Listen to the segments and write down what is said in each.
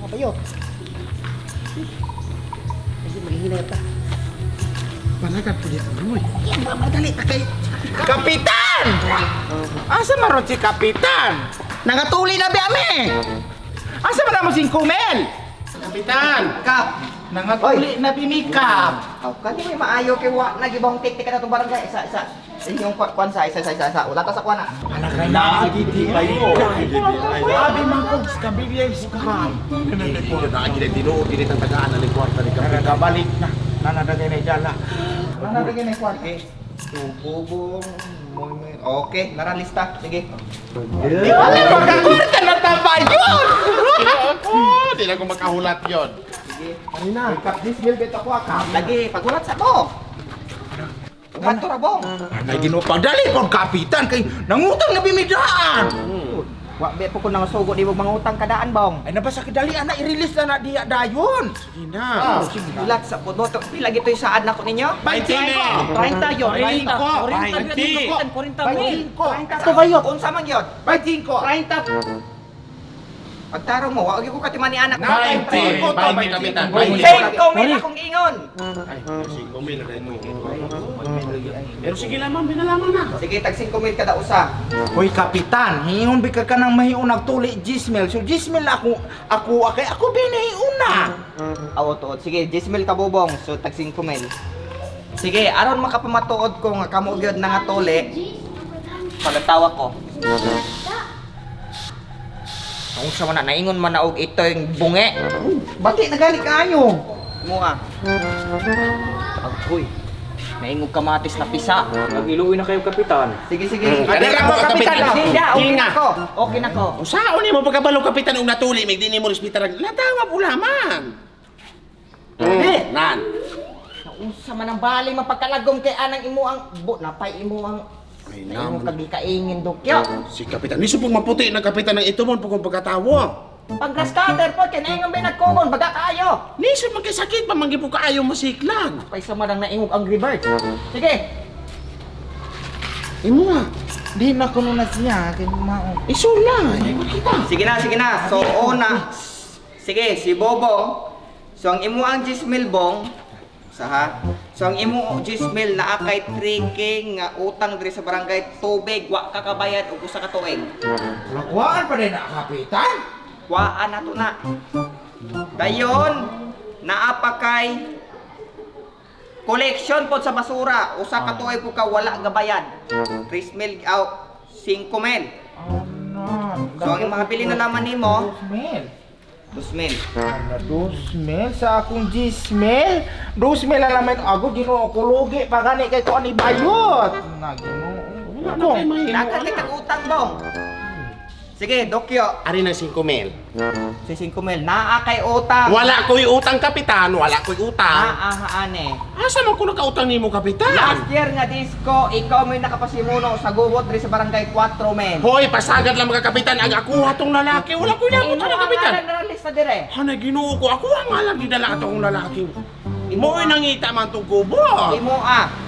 Bayot. Kasi maghihinay ta. Panagat po dito, Noy. Yan, mamadali ta kay... Kapitan! Asa maron si Kapitan? Nangatuli na biyami! Asa man naman si Kumel? Kapitan! Kap! Nangatuli na bimikap. Aw, kani may maayo kay wa nagibang tik-tik na itong barangay. Isa. Inyong kwan sa isa. Wala ta sa kwan na. Palagay na agiti kayo. Abi mangkogs kabilis kam. Hindi po na agile tinuod dili tang tagaan ni kwarta ni Kapitan. Kabalik na. Nanadagay na dala. Nanarigay na yung kwan. Okay. Tububong. Okay, naralista. Sige. Ano magkakwarta na tapa yun? Di na ko makahulat yon. Sige. Ay na. Kap dismil beto ko akam. Lagi, pagulat sa mo. Kanto ra bong. Anay ginupang dali po Kapitan kay nangutang na bimidaan. Wa be po ko nang sugo di mo mangutang kadaan bong. Ay nabasa kadali ana i-release na diya dayon. Sige na. Gulat sa puno to. Pila gito yung saad nako ninyo? 30 yon. 30 to bayot. Unsa man yon? 25. 30. Pagtarong mo, wag ko katimani anak. 20, Kapitan. 5 comment akong ingon. Ay, si Kumil na mo. Pero sige lamang, binalaman na. Sige, tag 5 mil kada usa. Hoy Kapitan, hingon bi ka kanang mahiun nagtuli Gismel. So Gismel ako binahiuna. Awo tuod. Sige, 10 mil kabubong. So tag 5 mil. Sige, aron makapamatuod ko nga kamo gyud na nga tuli. Pagatawa ko. Kung sa man naingon man na og ito yung bunge. Bati na gali kaayo. Mua. Agoy. Naingog kamatis na pisa. Nag-iluwi na kayo, Kapitan. Sige, sige. Adi Adi ka ako, po, kapitan. Kapitan. Hindi, okay na Hinga. ko. Okay na ko. Usaon ni mo pagkabalo Kapitan og natuli mig dinhi mo hospital. Natawag ulaman. Nan. Unsa man ang bali mapagkalagom kay anang imo ang napay imo ang Ay na imo nam. kagikaingin dukyo. Si Kapitan, niso pong maputi ng Kapitan ng ito mo pag pagkatawo. Pag grass cutter po kay naingon ba nagkugon baga kaayo. Niso magkasakit pa manggi po kaayo masiklan. Paysa man ang naingog ang revert. Sige. Imo ah. Di na kuno na siya kay mao. Isula. Ay makita. Sige na, sige na. So una. Sige, si Bobo. So ang imo ang 10 mil bong saha. So ang imo 10 mil na akay tricking nga utang diri sa barangay tubig wa kakabayad og usa ka tuig. Lakwaan pa din na Kapitan. Waan na to na. Dayon, naapa kay collection po sa basura. Usa ka tuig po ka wala gabayad. 3 mil out, 5 mil. So ang mga bili na laman nimo, 2 mil. 2 sa akong Gismel. 2 alaman ako Ginoo ko lugi pa gani kay ko ani bayot. Naginoo. Wala kay mahimo. Dagan kay utang dong. Sige, Dokyo. Ari na 5,000. Si 5 mil. Naa kay utang. Wala ko'y utang Kapitan, wala ko'y utang. Naahaane. Asa man ko nakautang nimo Kapitan? Last year nga disco, ikaw may nakapasimuno sa gubot rin sa barangay 4 men. Hoy, pasagad lang mga Kapitan, ang ako atong lalaki, wala ko'y labot sa Kapitan. Ino lista dire. Hanay Ginoo ko, ako ang alam di dala atong lalaki. Mo'y nangita man tong kubo. Imo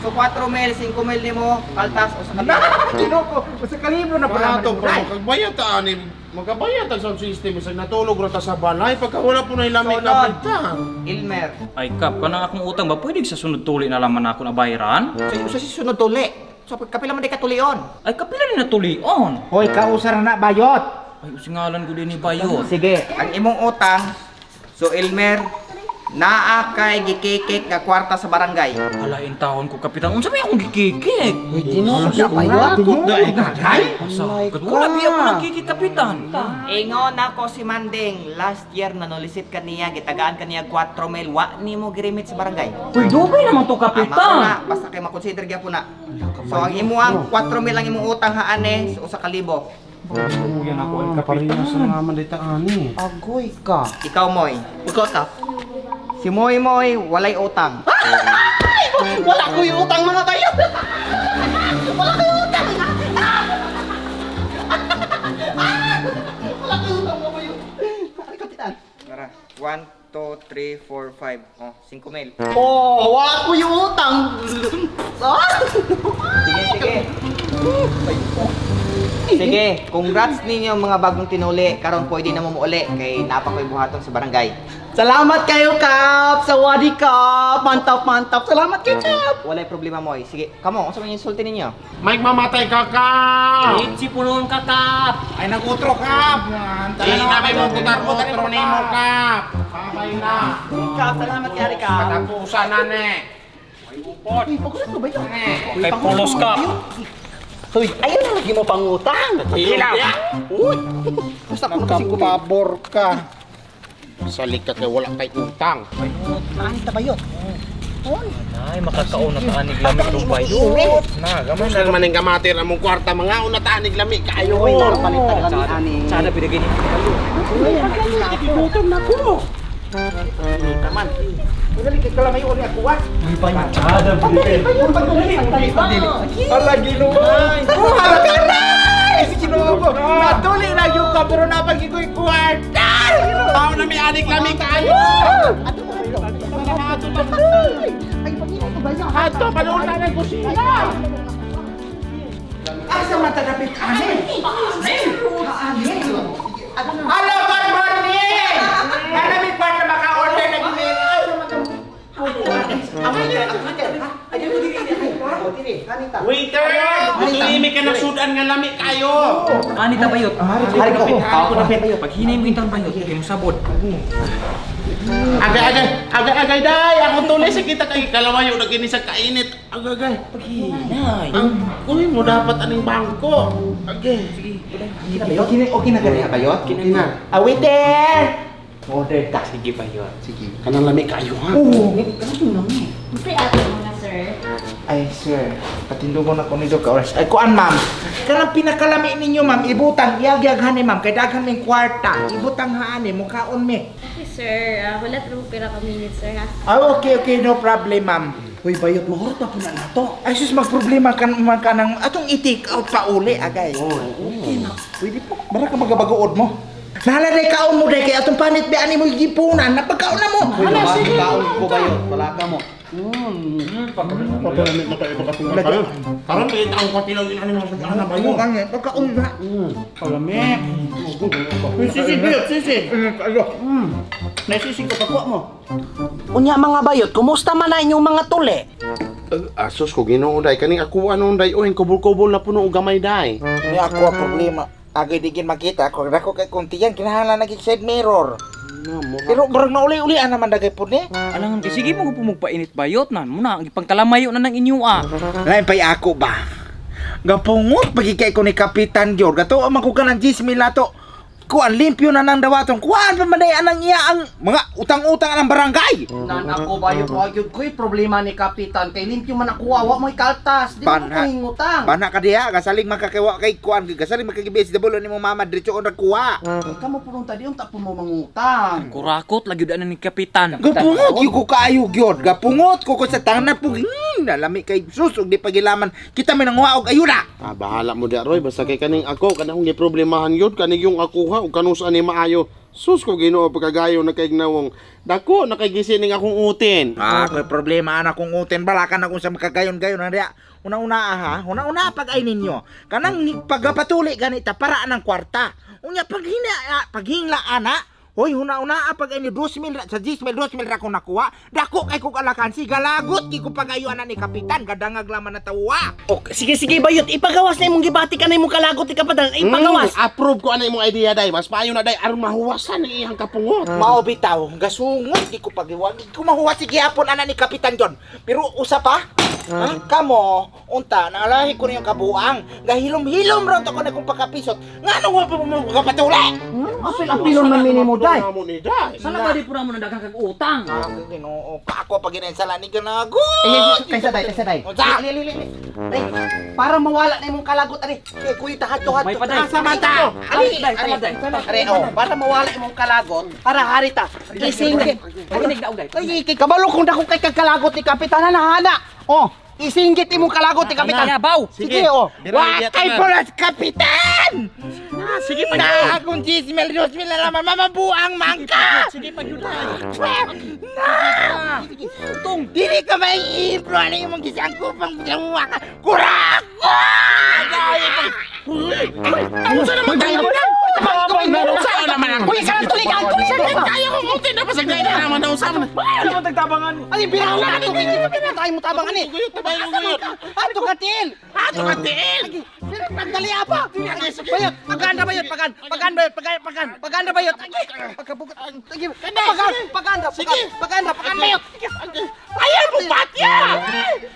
So 4 mil, 5 mil nimo, kaltas o sa kabila. Ginoo ko sa kalibro na pala. Pato pa magbayad ta ani magabayad ta sa system isang natulog ra ta sa balay pagka wala po na ilamig Kapitan. Ilmer. Ay, Kap, kanang akong utang ba pwede sa sunod tuli na laman ako na bayaran? Sa sunod tuli. So kapila man di katulion. Ay, kapila ni natulion. Hoy, kausar na bayot. Ay, usingalan ko din ni Bayot. Sige, ang imong utang, so Ilmer, naa kay gikikik nga kwarta sa barangay. Alain taon ko, Kapitan. Unsa may akong gikikik? Hoy, Ginoo sa bayot. Asa? Wala biya ko nagkikik, Kapitan. Ingon ako si Manding, last year nanolisit ka niya, gitagaan ka niya 4 mil, wa nimo girimit sa barangay. Uy, dugay naman to, Tama Kapitan. basta kay makonsider gyapon na. So ang imo ang 4 mil ang imong utang haane so 1,000. Yan ako ay Kaparehas na naman dita ani. Agoy ka. Ikaw Moy. Ikaw ta. Si Moy Moy walay utang. Wala ko yung utang mga bayot. Wala ko yung utang. Wala ko yung utang mga bayot. Ay, Kapitan. Tara, 1 2 3 4 5. Oh, 5 mil. Oh, wala ko yung utang. Ah! Sige, sige. Sige, congrats ninyo mga bagong tinuli. Karon pwede na mo muuli kay napakoy buhaton sa barangay. Salamat kayo, Kap! Sa wadi, Kap! Mantap! Salamat kayo, Kap! Walay problema mo. Sige, kamo, unsa man yung insulti ninyo? Mike, mamatay ka ka! Itsi punon ka, Kap! Ay, nag-utro ka. Hindi na may mo kutar-utro ni mo ka! Babay na! Kap, salamat kay Kap! Katapusan na ne! Kay pulos ka. Hoy, ayaw na lagi mo pangutang! Hilaw! Uy! Basta ko kasi Pabor ka. Salik ka kay wala kay utang. Ano ta ba yun? Ay, makakaon na tanig lamig ng bayo. Na, gamay Saan man ang kamatir ang mong kwarta mga una tanig lami kayo. Uy, napalit talaga ani. Sana pinagin Ibutom na ko! naman. Dali kay kalamay uli ako wa. Sada pinagin. Ala ginuay. Oh, hala ka na. Si Ginoo ko. Natuli na yung ka pero napagi ko yung kwarta. Tao na may anig lami kayo. Hato panon na ng kusina. Asa matadapit amin? Hello, good morning! Nanamit pa na maka-order ng email. Waiter! Maglimi ka ng sudan nga lami kayo. Ani ta bayot. Hari ko. Ako na bayot. Pag hinay mo intang bayot, kay mo sabod. Agay day, ako tuloy sa kita kay kalawayo na kini sa kainit. Agay. Hinay. Ang kunin mo dapat aning bangko. Agay. Okay na gani bayot? Kina. Waiter! Order ta sige bayot. Sige, kanang lami kayo ha. Pre, ato muna, sir. Ay, sir. Patindugon ako nito ka oras. Ay, kuan, ma'am. Kanang pinakalami ninyo, ma'am. Ibutang, iyag-yaghan ni ma'am. Kay daghan may kwarta. Ibutang haan ni, mukhaon mi. Okay, sir. Wala true pera ka minutes, sir, ha? Ah, okay, no problem, ma'am. Uy, bayot mo horta po na nato. Ay, sus, magproblema ka naman ka ng atong i-take out pa uli, agay. Okay na. Pwede po. Bara ka magabagood mo. Naladay kaon mo, day, kay atong panit, be, ani mo igipunan. Napagkaon na mo. Hala, sige. ko bayot. Wala ka mo. Papalamit na kayo pagkatungan kayo. Karon kay ang katilaw inanin mo sa na Ayun, kanya. Pagkaon na. Palamit. Sisi, bayot, sisi. Naisisi ko, pakuha mo. Unya mga bayot, kumusta man na inyong mga tuli? Asos ko Ginoo day kaning ako anong day oy kubol-kubol na puno og gamay day. Ni ako ang problema. Agay digin makita. Kung ako kay kuntiyan, kinahanglan naging side mirror. Pero barang nauli-ulian naman dagay po ni. Alangan kay sige mo ko magpainit bayot nan. Muna ang ipangkalamayo na ng inyo ah. Lain pa'y ako ba? Gapungot pagikay ko ni Kapitan George. Gato ang ko ka ng 10,000 nato. Kuan limpyo na nang dawatong. Kuan pa maday anang iya ang mga utang-utang ng barangay. Nan ako bayot wagyo ko'y problema ni Kapitan. Kay limpyo man ako awa mo'y kaltas. Di mo ko hingutang. Bana ka diha, gasaling makakiwa kay kuan, gasaling makakibis double ni mo mama diretso ko nagkuha. Kamo pulong tadi yung tapon mo mangutang. Kurakot lagi daan ni kapitan. Gapungot yung ko kaayo gyud. Gapungot ko sa tanan po. Nalami kay sus ug di pagilaman. Kita may nanguha og ayuda. Ah, bahala mo di Roy basta kay kaning ako kanang gi problemahan yun kaning yung akuha ug kanus ani maayo. Sus ko Ginoo pagkagayo na kay gnawong dako na kay gisining akong utin. Ah, may problema anak kong uten balakan akong sa makagayon-gayon na diya. Una-una ha, una-una pag ay ninyo. Kanang pagpatuli ganita para ng kwarta. Unya paghingla ana. Hoy, una-una pag ay 2,000 sa 10,000 ra ko nakuha. Dako kay kog alakan si galagot ki ko pagayuan ni kapitan gadangag laman na tawa. Sige bayot, ipagawas na imong gibati ka na imong kalagot ni Kapitan. Ipagawas. Approve ko ana imong idea day. Mas maayo na day aron mahuwasan ang iyang kapungot. Mao bitaw, gasungot di ko pagiwag. Di ko mahuwas si gihapon ana ni Kapitan John. Pero usa pa, kamo, unta, nangalahi ko niyong kabuang. Gahilom-hilom ron to ko na kong pagkapisot. Nga nung wala mo kapatuli? Apil man minimo day. Mo ni day. Sana ba di pura mo na daghang kag utang? Ginoo, pa ako pag inensala ni ganago. Kaysa day. Unsa? Para mawala na imong kalagot ari. Kay kuy tahat-tahat. May paday. Samanta. Ali, day. Are para mawala imong kalagot, para harita. Gising. Kinig na ugay. Ay, kay kabalo kung dako kay kagkalagot ni Kapitan na hana. Oh, Isinggit imong kalagot ti kapitan. Yabaw! Sige, oh. Wakay pulas, kapitan! Sige pa na akong 10,000, 2,000 na naman, mamabuang mangka! Sige pa yun na! Dili ka may impro, ano yung mga gisang kupang ginawa ka? Kurako! Ano sa naman tayo? Saan naman ako? Kuya, saan tuligan? Kaya ko utin na pasagay na naman na usapan. Ano mo tagtabangan? Ay, biraw na ito. Tayo mo tabangan eh. Tabayo ko yun. Ato katil. Ato ka tiin. Pero pagdali apa? Bayot, paganda bayot, paganda bayot. Pagkabugat. Paganda bayot. Ayaw mo batya!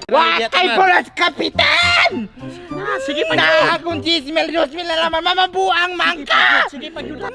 Wakay pulas, kapitan! Sige pa na akong 10,000, 2,000 na naman, mamabuang mangka! Sige pa yun na!